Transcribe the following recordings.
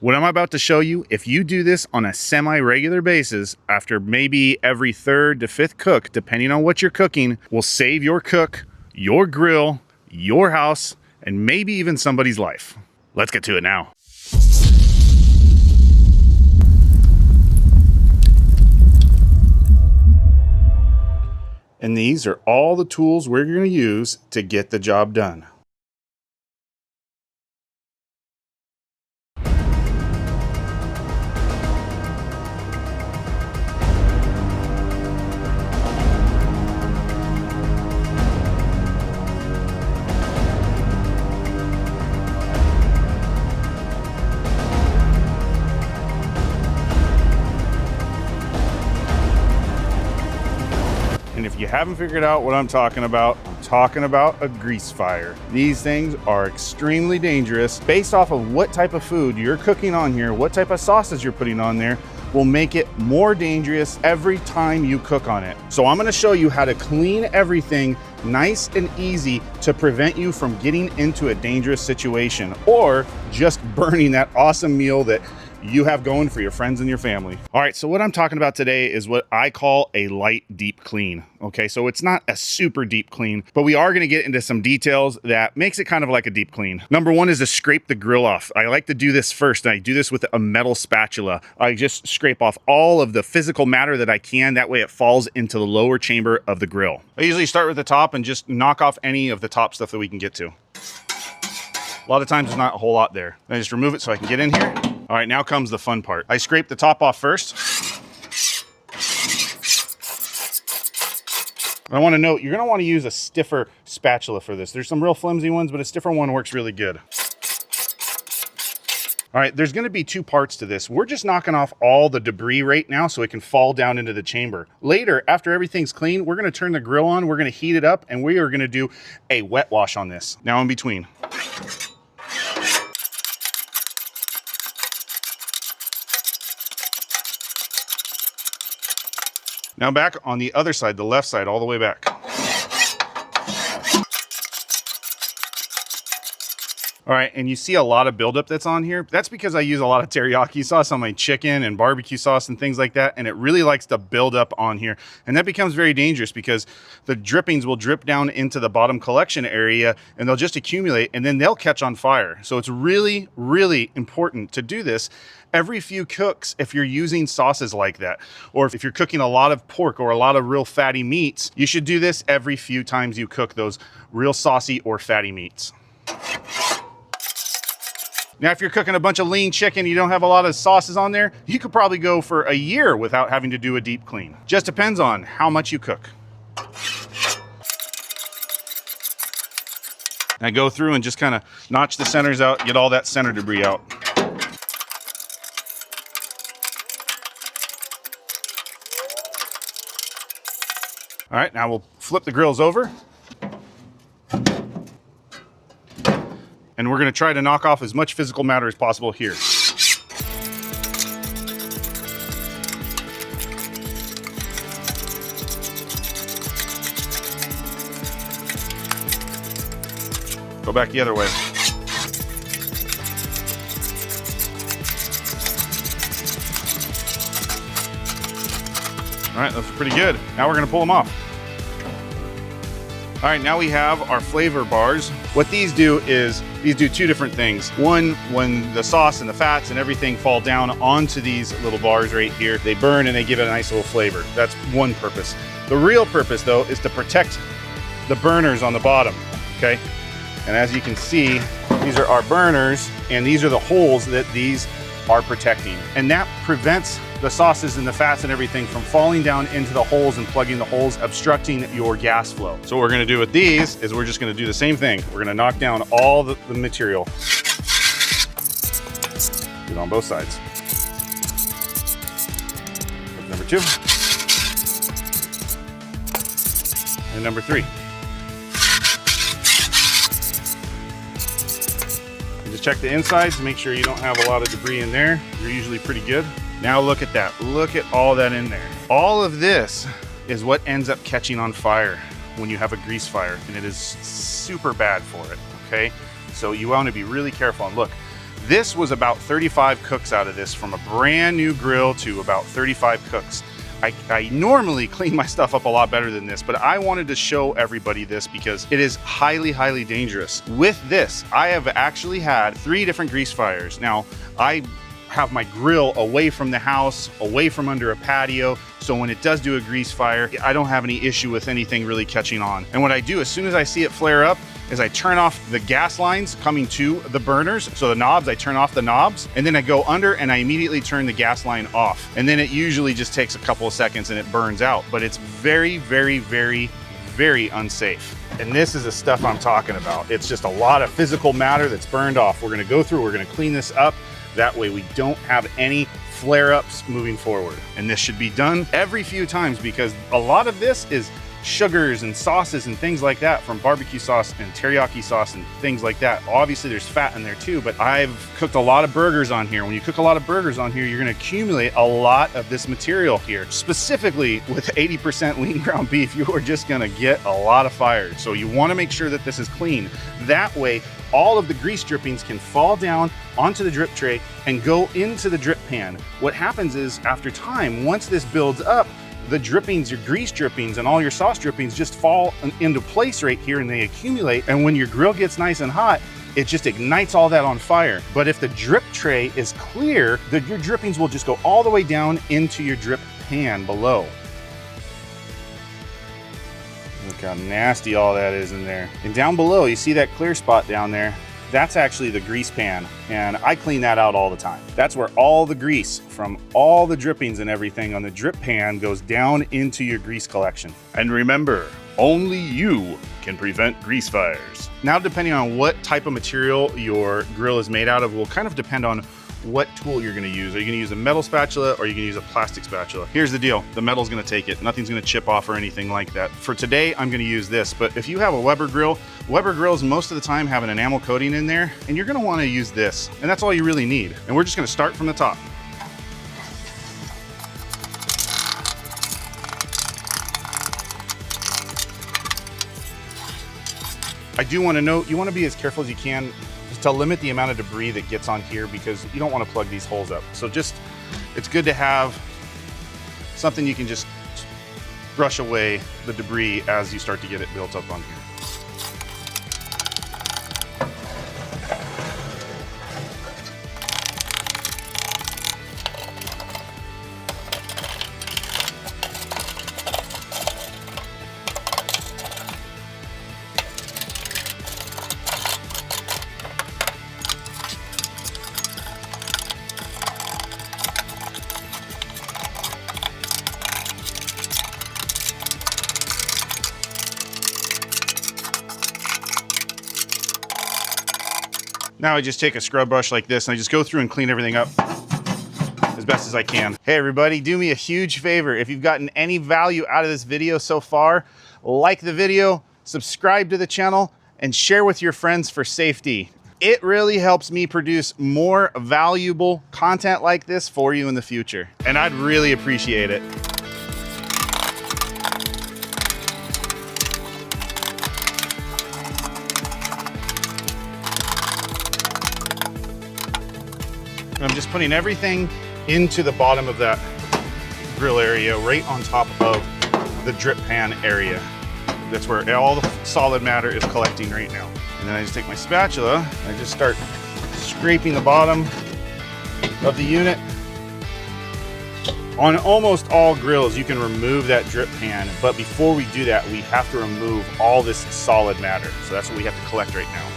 What I'm about to show you, if you do this on a semi-regular basis, after maybe every 3rd to 5th cook, depending on what you're cooking, will save your cook, your grill, your house, and maybe even somebody's life. Let's get to it now. And these are all the tools we're going to use to get the job done. And if you haven't figured out what I'm talking about a grease fire. These things are extremely dangerous. Based off of what type of food you're cooking on here, what type of sauces you're putting on there, will make it more dangerous every time you cook on it. So I'm gonna show you how to clean everything nice and easy to prevent you from getting into a dangerous situation or just burning that awesome meal that you have going for your friends and your family. All right, so what I'm talking about today is what I call a light deep clean. Okay, so it's not a super deep clean, but we are gonna get into some details that makes it kind of like a deep clean. Number one is to scrape the grill off. I like to do this first, and I do this with a metal spatula. I just scrape off all of the physical matter that I can. That way it falls into the lower chamber of the grill. I usually start with the top and just knock off any of the top stuff that we can get to. A lot of times there's not a whole lot there. I just remove it so I can get in here. All right, now comes the fun part. I scrape the top off first. I want to note, you're going to want to use a stiffer spatula for this. There's some real flimsy ones, but a stiffer one works really good. All right, there's going to be 2 parts to this. We're just knocking off all the debris right now so it can fall down into the chamber. Later, after everything's clean, we're going to turn the grill on, we're going to heat it up, and we are going to do a wet wash on this. Now in between. Now back on the other side, the left side, all the way back. All right, and you see a lot of buildup that's on here. That's because I use a lot of teriyaki sauce on my chicken and barbecue sauce and things like that, and it really likes to build up on here. And that becomes very dangerous because the drippings will drip down into the bottom collection area and they'll just accumulate and then they'll catch on fire. So it's really, really important to do this every few cooks if you're using sauces like that. Or if you're cooking a lot of pork or a lot of real fatty meats, you should do this every few times you cook those real saucy or fatty meats. Now, if you're cooking a bunch of lean chicken, you don't have a lot of sauces on there, you could probably go for a year without having to do a deep clean. Just depends on how much you cook. And I go through and just kind of notch the centers out, get all that center debris out. All right, now we'll flip the grills over. And we're gonna try to knock off as much physical matter as possible here. Go back the other way. All right, those are pretty good. Now we're gonna pull them off. All right, now we have our flavor bars. What these do is, these do 2 different things. One, when the sauce and the fats and everything fall down onto these little bars right here, they burn and they give it a nice little flavor. That's one purpose. The real purpose though is to protect the burners on the bottom, okay? And as you can see, these are our burners and these are the holes that these are protecting. And that prevents the sauces and the fats and everything from falling down into the holes and plugging the holes, obstructing your gas flow. So what we're gonna do with these is we're just gonna do the same thing. We're gonna knock down all the material. Do it on both sides. Number 2. And number 3. Just check the insides to make sure you don't have a lot of debris in there. You're usually pretty good. Now look at that. Look at all that in there. All of this is what ends up catching on fire when you have a grease fire, and it is super bad for it, okay? So you want to be really careful. And look, This was about 35 cooks out of this, from a brand new grill to about 35 cooks. I normally clean my stuff up a lot better than this, but I wanted to show everybody this because it is highly, highly dangerous. With this, I have actually had 3 different grease fires. Now, I have my grill away from the house, away from under a patio, so when it does do a grease fire, I don't have any issue with anything really catching on. And what I do as soon as I see it flare up is I turn off the gas lines coming to the burners. So the knobs, I turn off the knobs, and then I go under and I immediately turn the gas line off. And then it usually just takes a couple of seconds and it burns out, but it's very, very, very, very unsafe. And this is the stuff I'm talking about. It's just a lot of physical matter that's burned off. We're gonna go through, we're gonna clean this up. That way we don't have any flare-ups moving forward. And this should be done every few times because a lot of this is sugars and sauces and things like that from barbecue sauce and teriyaki sauce and things like that. Obviously there's fat in there too, but I've cooked a lot of burgers on here. When you cook a lot of burgers on here, you're gonna accumulate a lot of this material here. Specifically with 80% lean ground beef, you are just gonna get a lot of fires. So you wanna make sure that this is clean. That way, all of the grease drippings can fall down onto the drip tray and go into the drip pan. What happens is after time, once this builds up, the drippings, your grease drippings and all your sauce drippings just fall into place right here and they accumulate. And when your grill gets nice and hot, it just ignites all that on fire. But if the drip tray is clear, your drippings will just go all the way down into your drip pan below. Look how nasty all that is in there. And down below, you see that clear spot down there? That's actually the grease pan, and I clean that out all the time. That's where all the grease from all the drippings and everything on the drip pan goes down into your grease collection. And remember, only you can prevent grease fires. Now, depending on what type of material your grill is made out of will kind of depend on what tool you're gonna use. Are you gonna use a metal spatula or are you gonna use a plastic spatula? Here's the deal, the metal's gonna take it. Nothing's gonna chip off or anything like that. For today, I'm gonna use this, but if you have a Weber grills most of the time have an enamel coating in there, and you're gonna wanna use this, and that's all you really need. And we're just gonna start from the top. I do wanna note, you wanna be as careful as you can to limit the amount of debris that gets on here because you don't want to plug these holes up. So just, it's good to have something you can just brush away the debris as you start to get it built up on here. Now I just take a scrub brush like this and I just go through and clean everything up as best as I can. Hey everybody, do me a huge favor. If you've gotten any value out of this video so far, like the video, subscribe to the channel, and share with your friends for safety. It really helps me produce more valuable content like this for you in the future, and I'd really appreciate it. I'm just putting everything into the bottom of that grill area, right on top of the drip pan area. That's where all the solid matter is collecting right now. And then I just take my spatula, and I just start scraping the bottom of the unit. On almost all grills, you can remove that drip pan, but before we do that, we have to remove all this solid matter. So that's what we have to collect right now.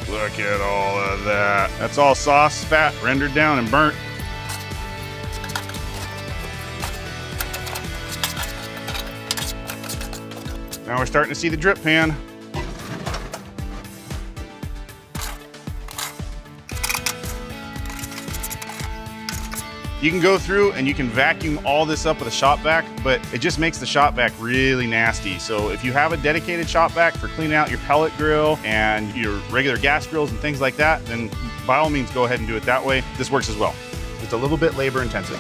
Look at all of that. That's all sauce, fat, rendered down and burnt. Now we're starting to see the drip pan. You can go through and you can vacuum all this up with a shop vac, but it just makes the shop vac really nasty. So if you have a dedicated shop vac for cleaning out your pellet grill and your regular gas grills and things like that, then by all means go ahead and do it that way. This works as well. It's a little bit labor intensive.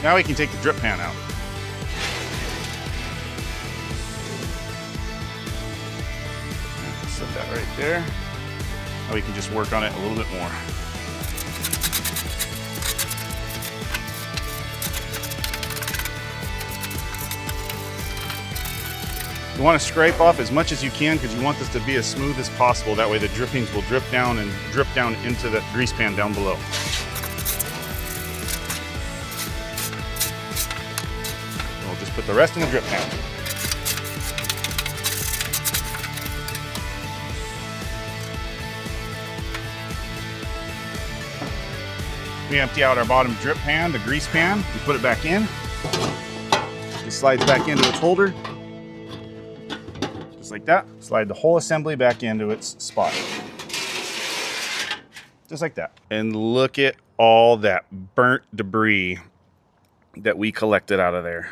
Now we can take the drip pan out. Set that right there. Now we can just work on it a little bit more. You want to scrape off as much as you can because you want this to be as smooth as possible. That way the drippings will drip down into the grease pan down below. We'll just put the rest in the drip pan. We empty out our bottom drip pan, the grease pan. We put it back in. It slides back into its holder. Just like that. Slide the whole assembly back into its spot. Just like that. And look at all that burnt debris that we collected out of there.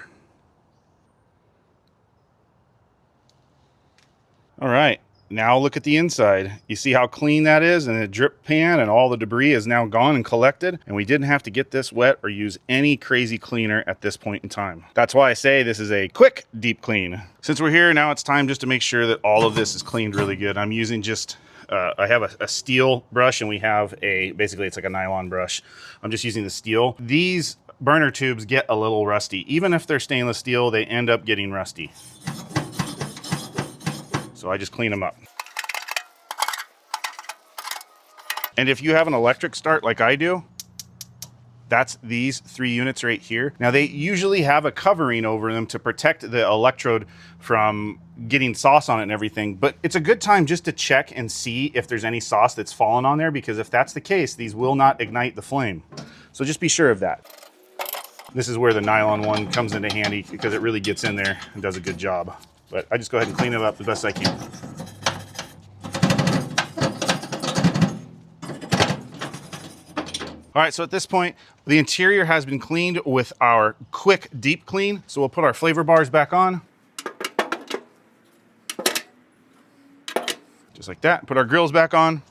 All right, now look at the inside. You see how clean that is, and the drip pan and all the debris is now gone and collected, and we didn't have to get this wet or use any crazy cleaner at this point in time. That's why I say this is a quick deep clean. Since we're here, now it's time just to make sure that all of this is cleaned really good. I'm using just, I have a steel brush, and we have basically it's like a nylon brush. I'm just using the steel. These burner tubes get a little rusty. Even if they're stainless steel, they end up getting rusty. So I just clean them up. And if you have an electric start like I do, that's these 3 units right here. Now they usually have a covering over them to protect the electrode from getting sauce on it and everything, but it's a good time just to check and see if there's any sauce that's fallen on there, because if that's the case, these will not ignite the flame. So just be sure of that. This is where the nylon one comes into handy because it really gets in there and does a good job. But I just go ahead and clean it up the best I can. All right, so at this point, the interior has been cleaned with our quick deep clean. So we'll put our flavor bars back on. Just like that. Put our grills back on.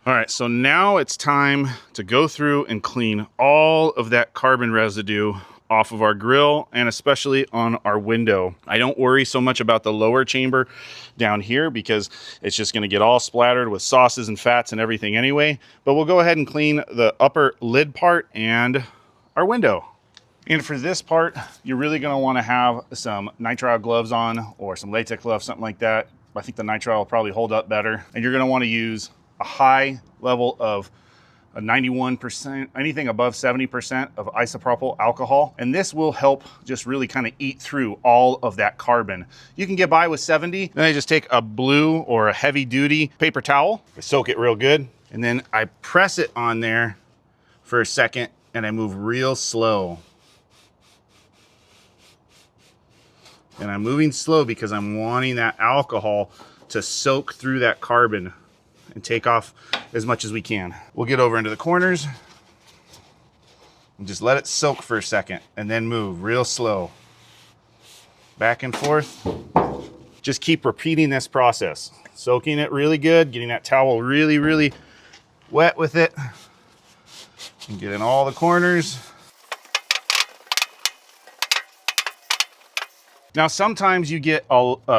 All right, so now it's time to go through and clean all of that carbon residue off of our grill and especially on our window. I don't worry so much about the lower chamber down here because it's just going to get all splattered with sauces and fats and everything anyway. But we'll go ahead and clean the upper lid part and our window. And for this part, you're really going to want to have some nitrile gloves on or some latex gloves, something like that. I think the nitrile will probably hold up better. And you're going to want to use a high level of a 91%, anything above 70% of isopropyl alcohol. And this will help just really kind of eat through all of that carbon. You can get by with 70. Then I just take a blue or a heavy duty paper towel, I soak it real good. And then I press it on there for a second and I move real slow. And I'm moving slow because I'm wanting that alcohol to soak through that carbon and take off as much as we can. We'll get over into the corners and just let it soak for a second and then move real slow. Back and forth. Just keep repeating this process. Soaking it really good, getting that towel really, really wet with it and get in all the corners. Now, sometimes you get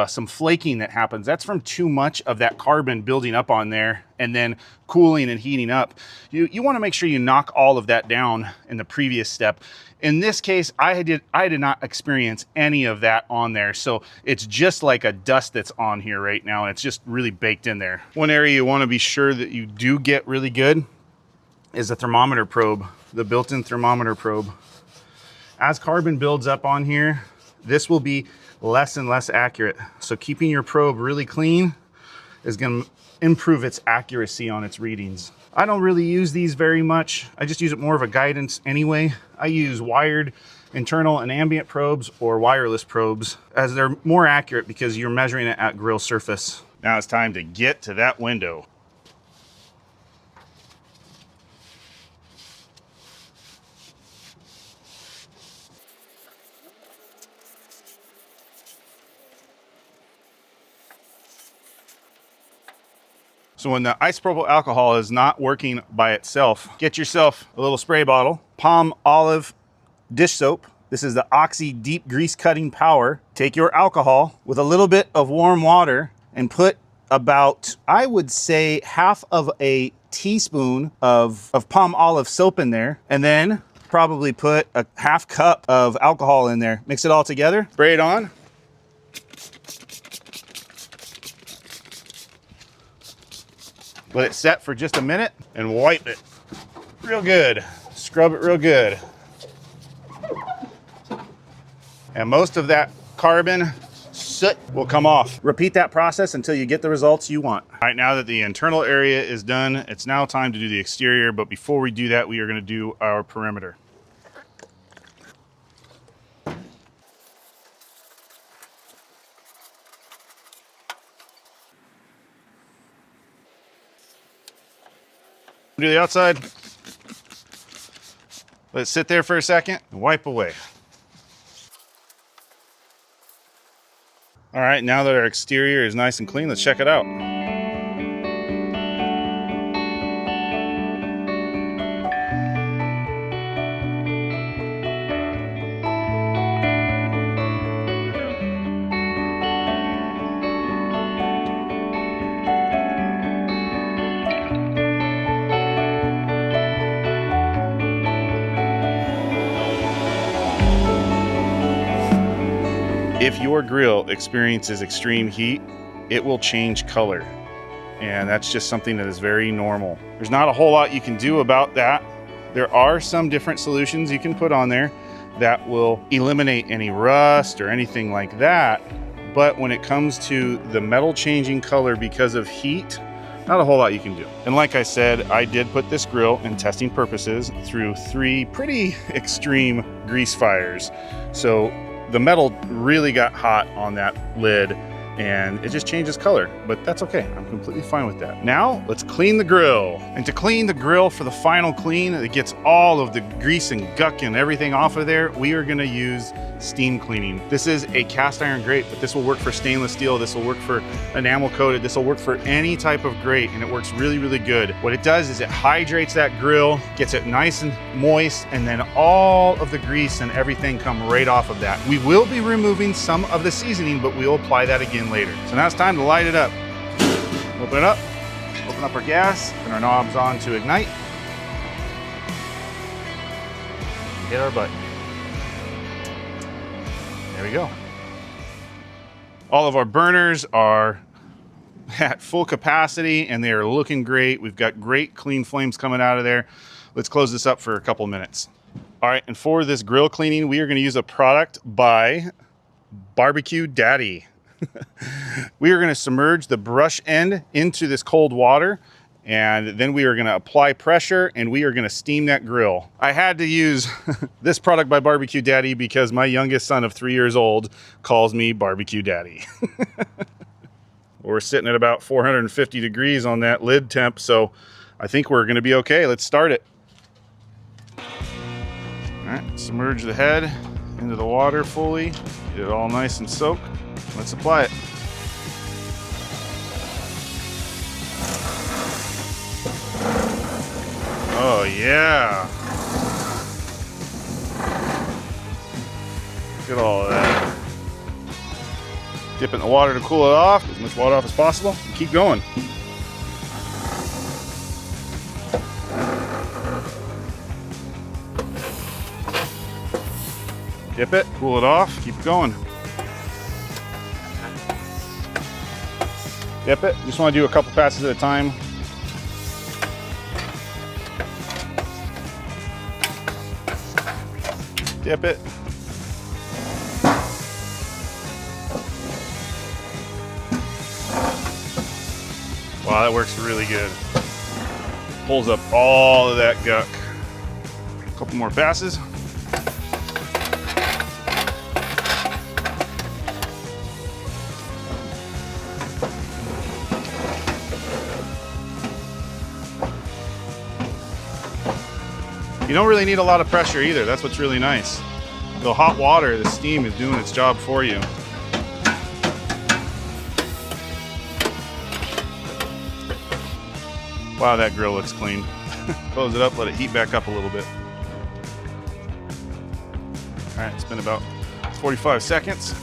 some flaking that happens. That's from too much of that carbon building up on there and then cooling and heating up. You want to make sure you knock all of that down in the previous step. In this case, I did not experience any of that on there. So it's just like a dust that's on here right now. And it's just really baked in there. One area you want to be sure that you do get really good is the thermometer probe, the built-in thermometer probe. As carbon builds up on here, this will be less and less accurate. So keeping your probe really clean is going to improve its accuracy on its readings. I don't really use these very much. I just use it more of a guidance anyway. I use wired internal and ambient probes or wireless probes as they're more accurate because you're measuring it at grill surface. Now it's time to get to that window. So when the isopropyl alcohol is not working by itself, get yourself a little spray bottle, palm olive dish soap. This is the Oxy Deep Grease Cutting Power. Take your alcohol with a little bit of warm water and put about, I would say, half of a teaspoon of palm olive soap in there, and then probably put a half cup of alcohol in there. Mix it all together, spray it on. Let it set for just a minute and wipe it real good. Scrub it real good. And most of that carbon soot will come off. Repeat that process until you get the results you want. All right, now that the internal area is done, it's now time to do the exterior. But before we do that, we are going to do our perimeter. Do the outside. Let it sit there for a second and wipe away. All right, now that our exterior is nice and clean, let's check it out. If your grill experiences extreme heat, it will change color. And that's just something that is very normal. There's not a whole lot you can do about that. There are some different solutions you can put on there that will eliminate any rust or anything like that. But when it comes to the metal changing color because of heat, not a whole lot you can do. And like I said, I did put this grill in testing purposes through 3 pretty extreme grease fires. So the metal really got hot on that lid and it just changes color, but that's okay. I'm completely fine with that. Now let's clean the grill. And to clean the grill for the final clean that gets all of the grease and guck and everything off of there, we are gonna use steam cleaning. This is a cast iron grate, but this will work for stainless steel. This will work for enamel coated. This will work for any type of grate, and it works really, really good. What it does is it hydrates that grill, gets it nice and moist, and then all of the grease and everything come right off of that. We will be removing some of the seasoning, but we'll apply that again later. So now it's time to light it up. Open it up, open up our gas, turn our knobs on to ignite. Hit our button. There we go. All of our burners are at full capacity and they are looking great. We've got great clean flames coming out of there. Let's close this up for a couple minutes. All right, and for this grill cleaning, we are going to use a product by BBQ Daddy. We are going to submerge the brush end into this cold water, and then we are going to apply pressure and we are going to steam that grill. I had to use this product by BBQ Daddy because my youngest son of 3 years old calls me BBQ Daddy. We're sitting at about 450 degrees on that lid temp, so I think we're going to be okay. Let's start it. All right, submerge the head into the water fully, get it all nice and soaked. Let's apply it. Oh yeah. Look at all of that. Dip it in the water to cool it off, as much water off as possible. Keep going. Dip it, cool it off, keep going. Dip it. Just want to do a couple passes at a time. Dip it. Wow, that works really good. Pulls up all of that guck. A couple more passes. You don't really need a lot of pressure either. That's what's really nice. The hot water, the steam is doing its job for you. Wow, that grill looks clean. Close it up, let it heat back up a little bit. All right, it's been about 45 seconds.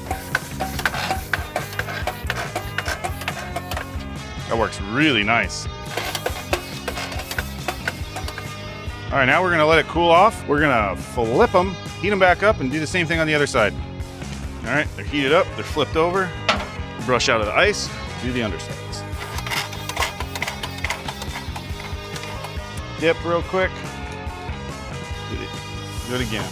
That works really nice. All right, now we're gonna let it cool off. We're gonna flip them, heat them back up, and do the same thing on the other side. All right, they're heated up, they're flipped over. Brush out of the ice, do the undersides. Dip real quick. Do it again.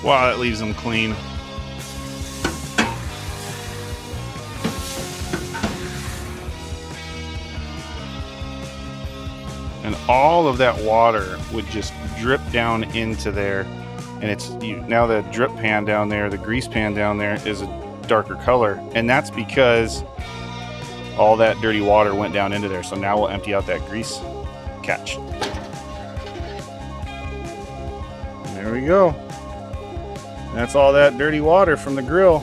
Wow, that leaves them clean. And all of that water would just drip down into there. And it's now the drip pan down there, the grease pan down there is a darker color. And that's because all that dirty water went down into there. So now we'll empty out that grease catch. There we go. That's all that dirty water from the grill.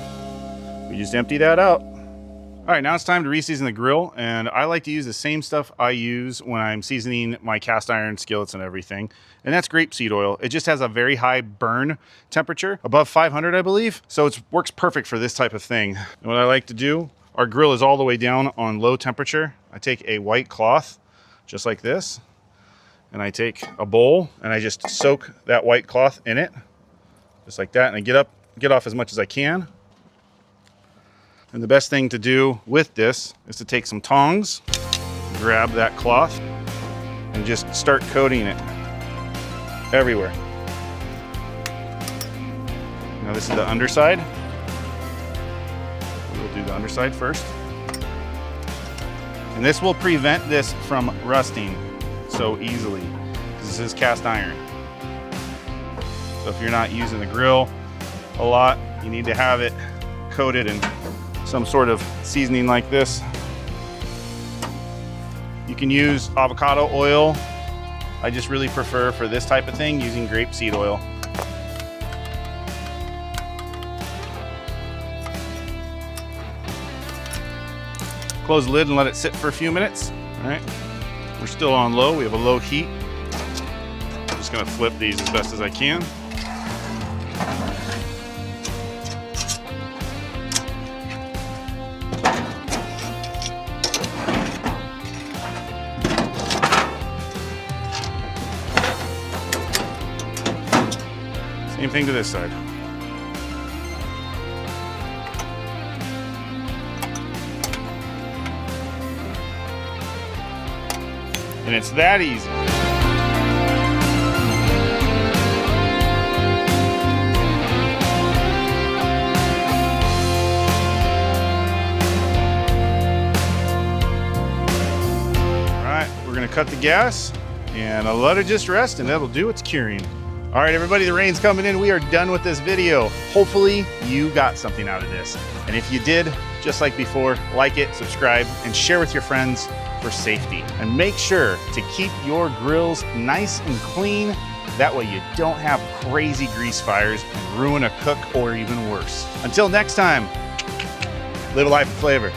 We just empty that out. All right, now it's time to reseason the grill, and I like to use the same stuff I use when I'm seasoning my cast iron skillets and everything, and that's grapeseed oil. It just has a very high burn temperature, above 500, I believe, so it works perfect for this type of thing. And what I like to do, our grill is all the way down on low temperature. I take a white cloth, just like this, and I take a bowl, and I just soak that white cloth in it, just like that, and I get off as much as I can. And the best thing to do with this is to take some tongs, grab that cloth, and just start coating it everywhere. Now this is the underside. We'll do the underside first. And this will prevent this from rusting so easily, because this is cast iron. So if you're not using the grill a lot, you need to have it coated in some sort of seasoning like this. You can use avocado oil. I just really prefer for this type of thing using grapeseed oil. Close the lid and let it sit for a few minutes. All right, we're still on low. We have a low heat. I'm just gonna flip these as best as I can. Same thing to this side. And it's that easy. All right, we're gonna cut the gas and I'll let it just rest, and that'll do its curing. All right, everybody, the rain's coming in. We are done with this video. Hopefully you got something out of this. And if you did, just like before, like it, subscribe, and share with your friends for safety. And make sure to keep your grills nice and clean. That way you don't have crazy grease fires and ruin a cook, or even worse. Until next time, live a life of flavor.